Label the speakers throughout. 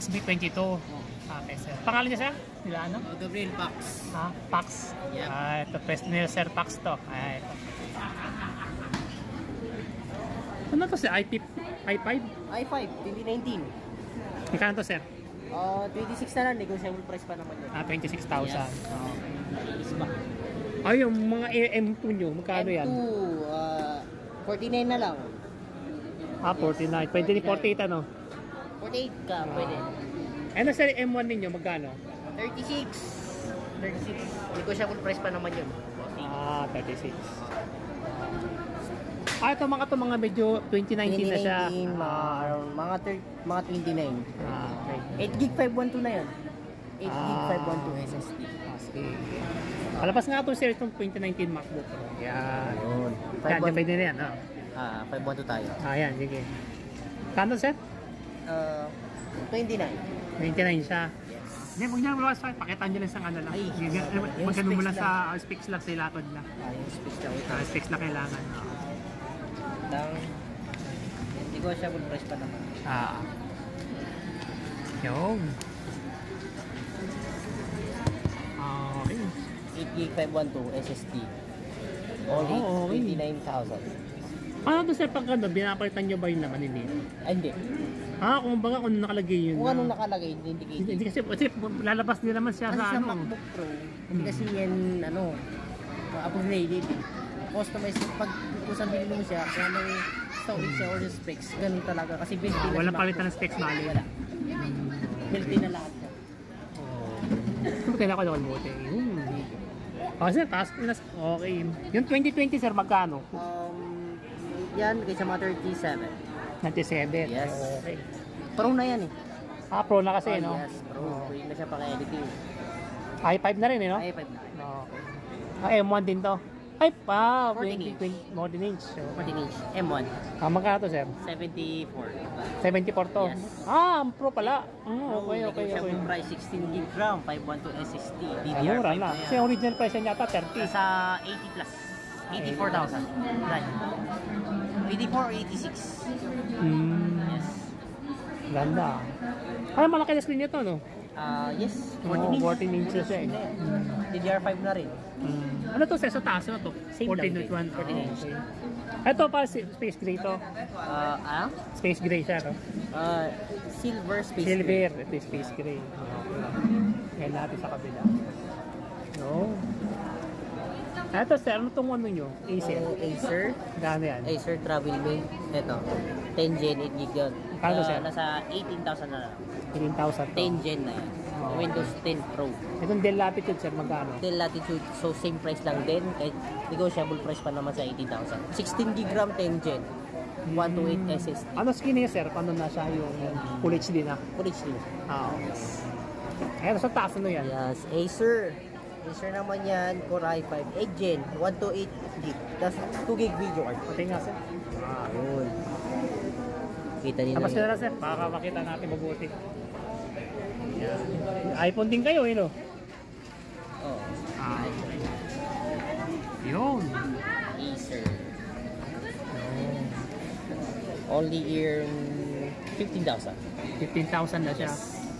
Speaker 1: XB22. Okay, sir. Pangalan niya, sir? Nila ano?
Speaker 2: Gabriel Pax.
Speaker 1: Ha? Pax.
Speaker 2: Yep.
Speaker 1: Ito, pwesto nila, Sir Pax to. Ito. Ano to, sir? i5?
Speaker 2: i5, 2019.
Speaker 1: Magkano to, sir?
Speaker 2: 26 na lang, negotiable price pa naman yun.
Speaker 1: 26,000.
Speaker 2: Yes. Is ba?
Speaker 1: Ay, yung mga M2 nyo, magkano yan?
Speaker 2: M2, 49 na lang.
Speaker 1: 49. Pwede ni 48, ano?
Speaker 2: 48 ka, pwede.
Speaker 1: Ano, sir, M1 ninyo, magkano?
Speaker 2: 36. Negotiable price pa naman yun.
Speaker 1: 36. Ito mga medyo 2019 na siya.
Speaker 2: 2019, mga 29.
Speaker 1: Okay.
Speaker 2: 8 gig 512 na yun. 8 gig 512 SSD.
Speaker 1: Sige. Palabas nga ito, sir, itong 2019 MacBook Pro. Yan.
Speaker 2: Yun.
Speaker 1: Yan, pwede na yan.
Speaker 2: 512 tayo.
Speaker 1: Yan, sige. Kano, sir?
Speaker 2: 29.
Speaker 1: 29 siya.
Speaker 2: Yes.
Speaker 1: Hindi, huwag niya mabawas pa. Pakitaan nyo lang sa ano lang.
Speaker 2: Ay,
Speaker 1: magkano mo lang sa specs lang sa ilakod lang.
Speaker 2: Yung specs lang.
Speaker 1: Specs lang kailangan.
Speaker 2: Lang, negotiable price pa naman.
Speaker 1: Yung. Okay.
Speaker 2: 8 gig 512 SSD. Only 29,000.
Speaker 1: Ano to, sir, pag binapalitan nyo ba yung laman nila?
Speaker 2: Hindi.
Speaker 1: Kung baga kung nakalagay yun.
Speaker 2: Kung anong nakalagay, indicated.
Speaker 1: Hindi kasi lalabas din naman siya sa
Speaker 2: sa
Speaker 1: ano.
Speaker 2: MacBook Pro, hindi kasi yan, upgraded. Customized, kung sabihin mo siya, kung anong storage siya or specs, ganun talaga. Kasi built-in na
Speaker 1: Wala palitan ng specs, mali.
Speaker 2: Wala. Built-in na lahat siya.
Speaker 1: Kailangan ko naman buti. Sir, task na. Okay. Yung 2020, sir, magkano?
Speaker 2: Yan, kaysa mga 37.
Speaker 1: 97.
Speaker 2: Yes.
Speaker 1: Okay.
Speaker 2: Pro na yan eh.
Speaker 1: Pro na kasi, no?
Speaker 2: Yes, Pro. Pwede na siya pang-editing.
Speaker 1: i5 na rin, no?
Speaker 2: i5 na.
Speaker 1: Okay. M1 din to. Ay,
Speaker 2: 14 inch.
Speaker 1: 14 inch.
Speaker 2: 14 inch. M1.
Speaker 1: Magkano to, sir?
Speaker 2: 74.
Speaker 1: 74 to?
Speaker 2: Yes.
Speaker 1: Pro pala. Okay.
Speaker 2: Negotiable price, 16 gig RAM, 512 SSD,
Speaker 1: Mura
Speaker 2: DDR5
Speaker 1: na. Kasi original price niya yata 30.
Speaker 2: Sa 80 plus. 84,000. Right. 84 or 86. Yes.
Speaker 1: Ganda. Malaki na screen nito, no?
Speaker 2: Yes.
Speaker 1: 14 inches siya eh.
Speaker 2: DDR5 na rin.
Speaker 1: Ano to, sir? Sa taas na to?
Speaker 2: Same
Speaker 1: 14
Speaker 2: lang
Speaker 1: with 1.
Speaker 2: 14 inch.
Speaker 1: Ito pa, space gray to. Space gray siya, no?
Speaker 2: Silver space.
Speaker 1: Silver. Ito yung space gray. Ngayon natin sa kabila. No. Ito, sir, ano itong ano nyo?
Speaker 2: Acer.
Speaker 1: Gano yan?
Speaker 2: Acer Travel Mate. Ito. 10 Gen 8 GB yan.
Speaker 1: Kano, sir?
Speaker 2: Nasa 18,000 na lang.
Speaker 1: 18,000 to.
Speaker 2: 10 Gen na yan. Windows 10 Pro.
Speaker 1: Itong Dell Latitude, sir, magkano?
Speaker 2: Dell Latitude, so same price lang din. Kahit negotiable price pa naman sa 18,000. 16 GB RAM, 10 Gen. 128 SSD.
Speaker 1: Ano skin niya, sir? Paano na siya yung Full HD na?
Speaker 2: Full HD.
Speaker 1: Ayan, sa taas, ano yan?
Speaker 2: Yes, Acer. Acer naman yan, Core i5, 8 Gen, 128 GB. Tapos 2 GB video card.
Speaker 1: Pati nga, sir.
Speaker 2: Yun. Kita nila.
Speaker 1: Tapos na, sir, para makita natin mabuti. iPhone din kayo, no?
Speaker 2: Oo.
Speaker 1: Yun.
Speaker 2: Acer. Only earn 15,000.
Speaker 1: 15,000 na siya.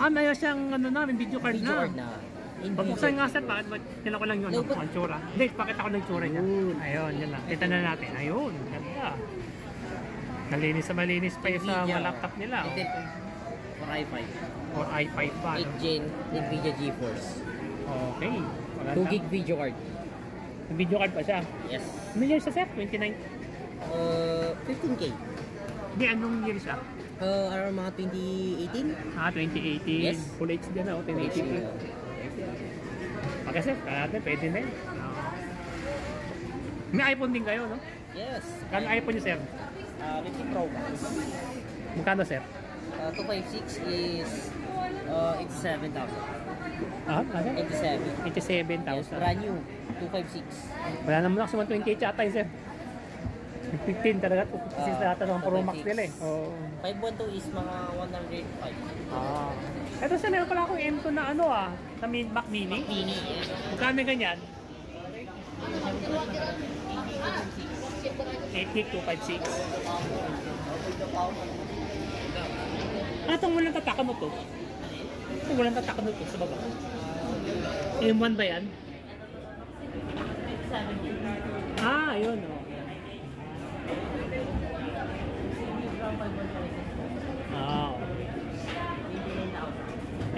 Speaker 1: Mayroon siyang video card
Speaker 2: Video
Speaker 1: na.
Speaker 2: card na.
Speaker 1: Pagbuksan nga, sir, tinan ko lang yun, ang tsura. Hindi, pakita ko ng tsura niya. Ayun, yun lang. Kita na natin. Ayun, ganda. Nalinis sa malinis pa yung sa laptop nila.
Speaker 2: Core i5.
Speaker 1: Or i5 pa.
Speaker 2: 8 Gen, NVIDIA GeForce.
Speaker 1: Okay.
Speaker 2: 2 GB video card.
Speaker 1: Video card pa siya.
Speaker 2: Yes.
Speaker 1: Ano years siya, sir? 29?
Speaker 2: 15K.
Speaker 1: Hindi, anong years siya?
Speaker 2: Around mga 2018?
Speaker 1: 2018.
Speaker 2: Yes.
Speaker 1: Full HD na, 1080p. Okay, sir. Pwede na yun. May iPhone din kayo, no?
Speaker 2: Yes.
Speaker 1: Kano iPhone niyo, sir?
Speaker 2: 15 Pro Max.
Speaker 1: Magkano, sir?
Speaker 2: 256 is 87,000. 87.
Speaker 1: 87,000.
Speaker 2: Yes, brand new. 256.
Speaker 1: Wala naman ako sa 128 yata yun, sir. 15 talaga. 256 na yata ng Pro Max nila eh.
Speaker 2: 512 is mga 105.
Speaker 1: Ito, sir, meron pala akong M2 na na Mac Mini.
Speaker 2: Mini.
Speaker 1: Magkano ganyan? 8 gig 256. Itong walang tataka mo to? Ito walang tatak dito sa baba. M1 ba yan? Ah, yun. Oh. Ah.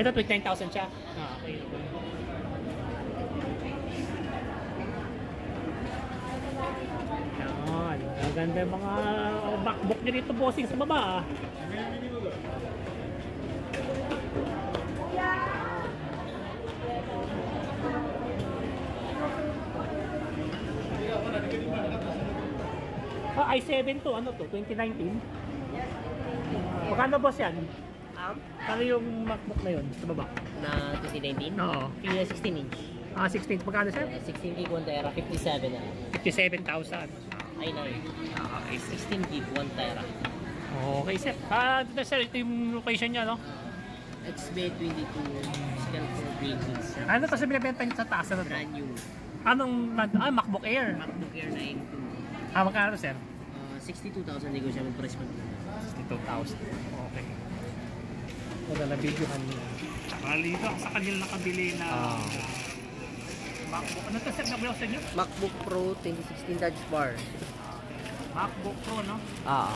Speaker 1: Ito 29,000 siya. Ah, okay. Yan. Ang ganda yung mga MacBook niya dito, bossing, sa baba. Ah. Ah, i7 to, ano to? 2019? Magkano boss yan? Kano yung MacBook na yun sa baba?
Speaker 2: Na 2019?
Speaker 1: Oo.
Speaker 2: Yung 16 inch.
Speaker 1: Ah, 16. Magkano sir?
Speaker 2: 16 gig 1 tera, 57 na.
Speaker 1: 57,000.
Speaker 2: Ay, 16 gig 1 tera.
Speaker 1: Okay sir. Ah, dito sir, ito yung location niya, no?
Speaker 2: XB22 Scalpel Grades.
Speaker 1: Ano to sa binibenta niyo sa taas? Ano to?
Speaker 2: Brand new.
Speaker 1: Anong, MacBook Air?
Speaker 2: MacBook Air 9
Speaker 1: Ah, magkano sir?
Speaker 2: 62,000 negotiable price mo.
Speaker 1: 62,000. Okay. Wala na videohan niya. Dito sa kanila nakabili na MacBook. Ano to sir? Nabili sa inyo?
Speaker 2: MacBook Pro 2016 Touch Bar.
Speaker 1: MacBook Pro, no?
Speaker 2: Ah.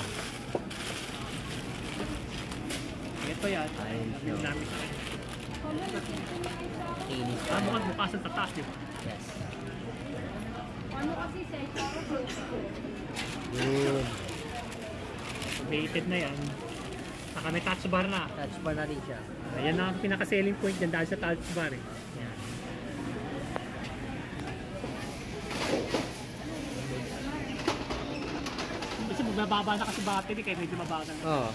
Speaker 1: Ito yan.
Speaker 2: Ay,
Speaker 1: Nabili namin sa kanya.
Speaker 2: Kinis.
Speaker 1: Ah, mukhang bukasan sa taas, di ba?
Speaker 2: Yes.
Speaker 3: Ano kasi sa
Speaker 2: Yun.
Speaker 1: Updated na yan. Saka may touch bar na.
Speaker 2: Touch bar na rin siya.
Speaker 1: Ayan ang pinaka-selling point dyan dahil sa touch bar eh.
Speaker 2: Yan.
Speaker 1: Kasi magbababa na kasi battery kaya medyo mabagal.
Speaker 2: Oo.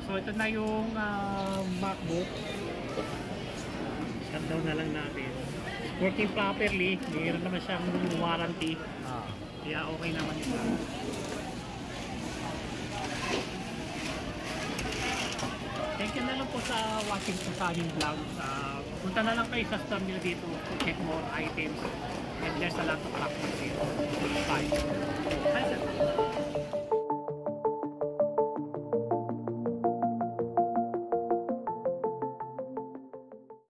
Speaker 1: So ito na yung MacBook. Shutdown na lang natin. Working properly. Mayroon naman siyang warranty.
Speaker 2: Ah.
Speaker 1: Kaya okay naman ito. Thank you na lang po sa watching po sa aming vlog. Punta na lang kayo sa store nyo dito to check more items. And there's a lot of practice.